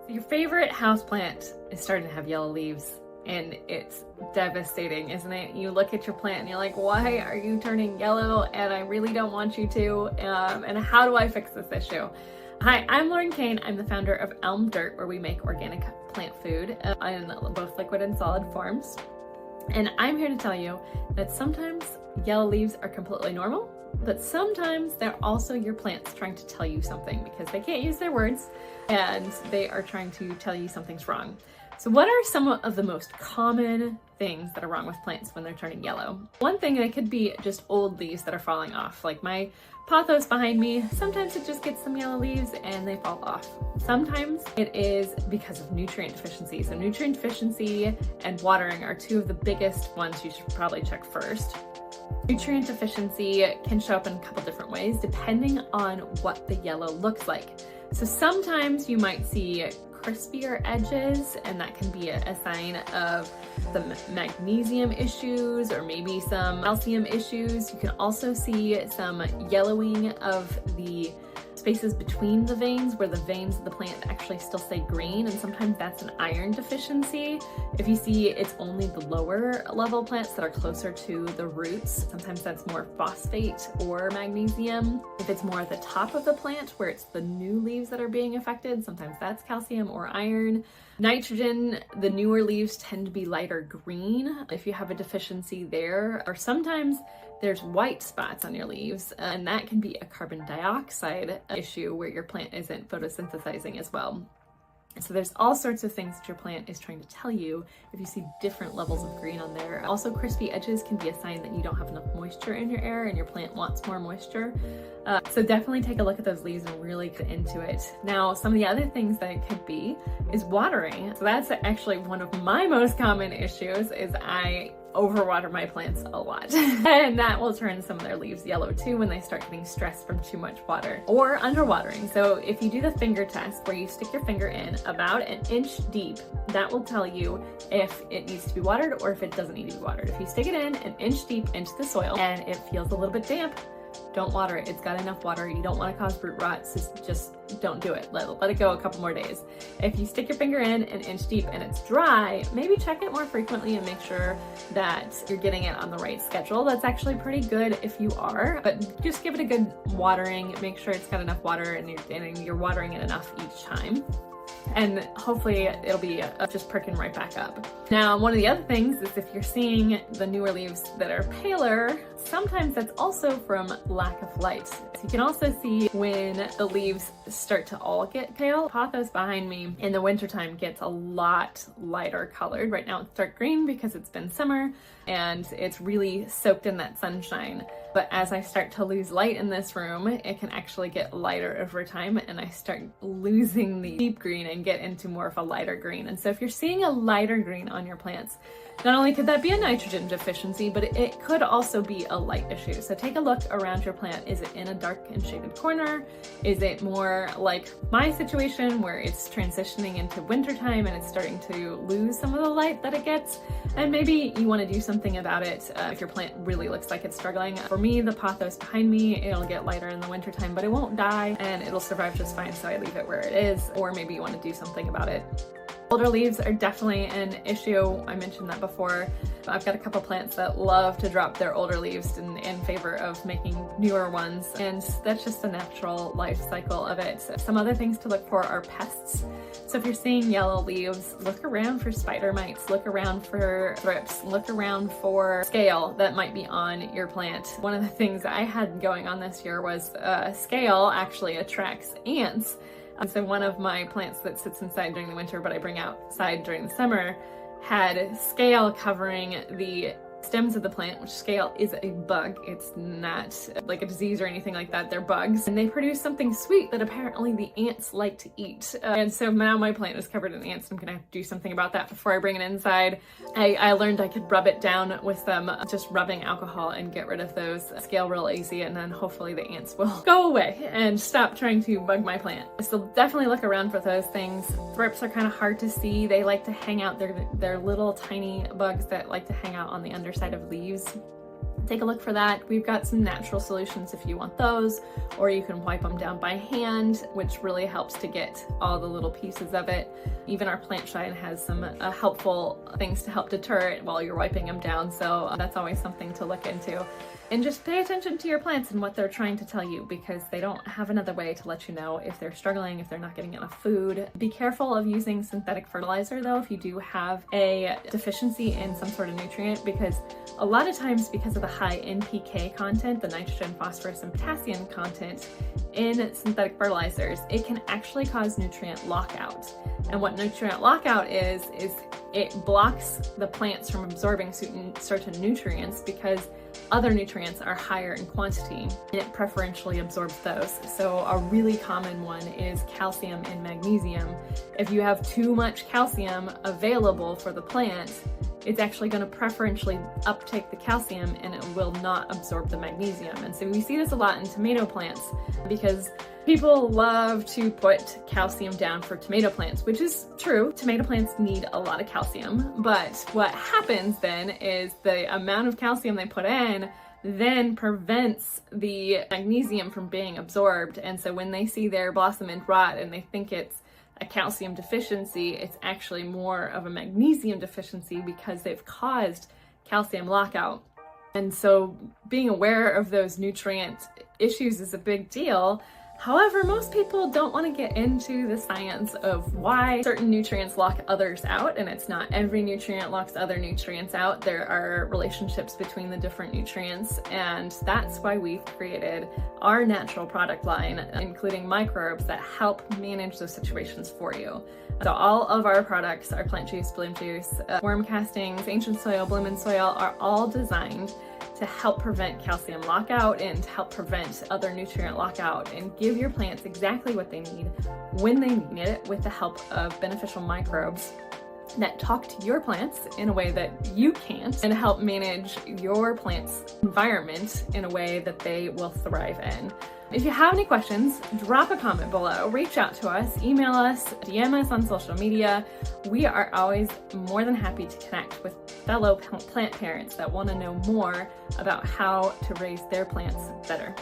Your favorite houseplant is starting to have yellow leaves, and it's devastating, isn't it? You look at your plant and you're like, why are you turning yellow? And I really don't want you to. And how do I fix this issue? Hi, I'm Lauren Kane. I'm the founder of Elm Dirt, where we make organic plant food in both liquid and solid forms. And I'm here to tell you that sometimes yellow leaves are completely normal, but sometimes they're also your plants trying to tell you something because they can't use their words and they are trying to tell you something's wrong. So what are some of the most common things that are wrong with plants when they're turning yellow? One thing, that could be just old leaves that are falling off. Like my pothos behind me, sometimes it just gets some yellow leaves and they fall off. Sometimes it is because of nutrient deficiency. So nutrient deficiency and watering are two of the biggest ones you should probably check first. Nutrient deficiency can show up in a couple different ways depending on what the yellow looks like. So sometimes you might see crispier edges, and that can be a sign of some magnesium issues or maybe some calcium issues. You can also see some yellowing of the spaces between the veins, where the veins of the plant actually still stay green, and sometimes that's an iron deficiency. If you see it's only the lower level plants that are closer to the roots, sometimes that's more phosphate or magnesium. If it's more at the top of the plant where it's the new leaves that are being affected, sometimes that's calcium or iron. Nitrogen, the newer leaves tend to be lighter green if you have a deficiency there, or sometimes there's white spots on your leaves, and that can be a carbon dioxide issue where your plant isn't photosynthesizing as well. So there's all sorts of things that your plant is trying to tell you if you see different levels of green on there. Also, crispy edges can be a sign that you don't have enough moisture in your air and your plant wants more moisture. So definitely take a look at those leaves and really get into it. Now, some of the other things that it could be is watering. So that's actually one of my most common issues, is I overwater my plants a lot. And that will turn some of their leaves yellow too when they start getting stressed from too much water. Or underwatering. So if you do the finger test where you stick your finger in about an inch deep, that will tell you if it needs to be watered or if it doesn't need to be watered. If you stick it in an inch deep into the soil and it feels a little bit damp, don't water it. It's got enough water. You don't want to cause root rot, so just don't do it. Let it go a couple more days. If you stick your finger in an inch deep and it's dry, maybe check it more frequently and make sure that you're getting it on the right schedule. That's actually pretty good if you are, but just give it a good watering. Make sure it's got enough water and you're watering it enough each time. And hopefully it'll be just perking right back up. Now, one of the other things is if you're seeing the newer leaves that are paler, sometimes that's also from lack of light. So you can also see when the leaves start to all get pale. Pothos behind me in the wintertime gets a lot lighter colored. Right now it's dark green because it's been summer and it's really soaked in that sunshine. But as I start to lose light in this room, it can actually get lighter over time and I start losing the deep green and get into more of a lighter green. And so if you're seeing a lighter green on your plants, not only could that be a nitrogen deficiency, but it could also be a light issue. So take a look around your plant. Is it in a dark and shaded corner? Is it more like my situation where it's transitioning into wintertime and it's starting to lose some of the light that it gets? And maybe you want to do something about it if your plant really looks like it's struggling. For me, the pothos behind me, it'll get lighter in the wintertime, but it won't die and it'll survive just fine, so I leave it where it is. Or maybe you want to do something about it. Older leaves are definitely an issue. I mentioned that before. I've got a couple plants that love to drop their older leaves in favor of making newer ones, and that's just the natural life cycle of it. Some other things to look for are pests. So if you're seeing yellow leaves, look around for spider mites, look around for thrips, look around for scale that might be on your plant. One of the things I had going on this year was scale actually attracts ants. So one of my plants that sits inside during the winter, but I bring outside during the summer, had scale covering the stems of the plant, which scale is a bug. It's not like a disease or anything like that. They're bugs, and they produce something sweet that apparently the ants like to eat. And so now my plant is covered in ants. I'm gonna have to do something about that before I bring it inside. I learned I could rub it down with some just rubbing alcohol and get rid of those scale real easy, and then hopefully the ants will go away and stop trying to bug my plant. So definitely look around for those things. Thrips are kind of hard to see. They like to hang out. They're little tiny bugs that like to hang out on the underside of leaves. take a look for that. We've got some natural solutions if you want those, or you can wipe them down by hand, which really helps to get all the little pieces of it. Even our plant shine has some helpful things to help deter it while you're wiping them down, so that's always something to look into. And just pay attention to your plants and what they're trying to tell you, because they don't have another way to let you know if they're struggling, if they're not getting enough food. Be careful of using synthetic fertilizer though if you do have a deficiency in some sort of nutrient, because a lot of times, because of the high NPK content, the nitrogen, phosphorus, and potassium content in synthetic fertilizers, it can actually cause nutrient lockout. And what nutrient lockout is it blocks the plants from absorbing certain nutrients because other nutrients are higher in quantity, and it preferentially absorbs those. So a really common one is calcium and magnesium. If you have too much calcium available for the plant, it's actually going to preferentially uptake the calcium and it will not absorb the magnesium. And so we see this a lot in tomato plants because people love to put calcium down for tomato plants, which is true. Tomato plants need a lot of calcium, but what happens then is the amount of calcium they put in then prevents the magnesium from being absorbed. And so when they see their blossom end rot and they think it's a calcium deficiency, it's actually more of a magnesium deficiency because they've caused calcium lockout. And so being aware of those nutrient issues is a big deal. However, most people don't want to get into the science of why certain nutrients lock others out, and it's not every nutrient locks other nutrients out. There are relationships between the different nutrients, and that's why we've created our natural product line, including microbes that help manage those situations for you. So all of our products, our plant juice, bloom juice, worm castings, ancient soil, bloom in soil, are all designed to help prevent calcium lockout and to help prevent other nutrient lockout and give your plants exactly what they need when they need it, with the help of beneficial microbes that talk to your plants in a way that you can't, and help manage your plant's environment in a way that they will thrive in. If you have any questions, drop a comment below, reach out to us, email us, DM us on social media. We are always more than happy to connect with fellow plant parents that want to know more about how to raise their plants better.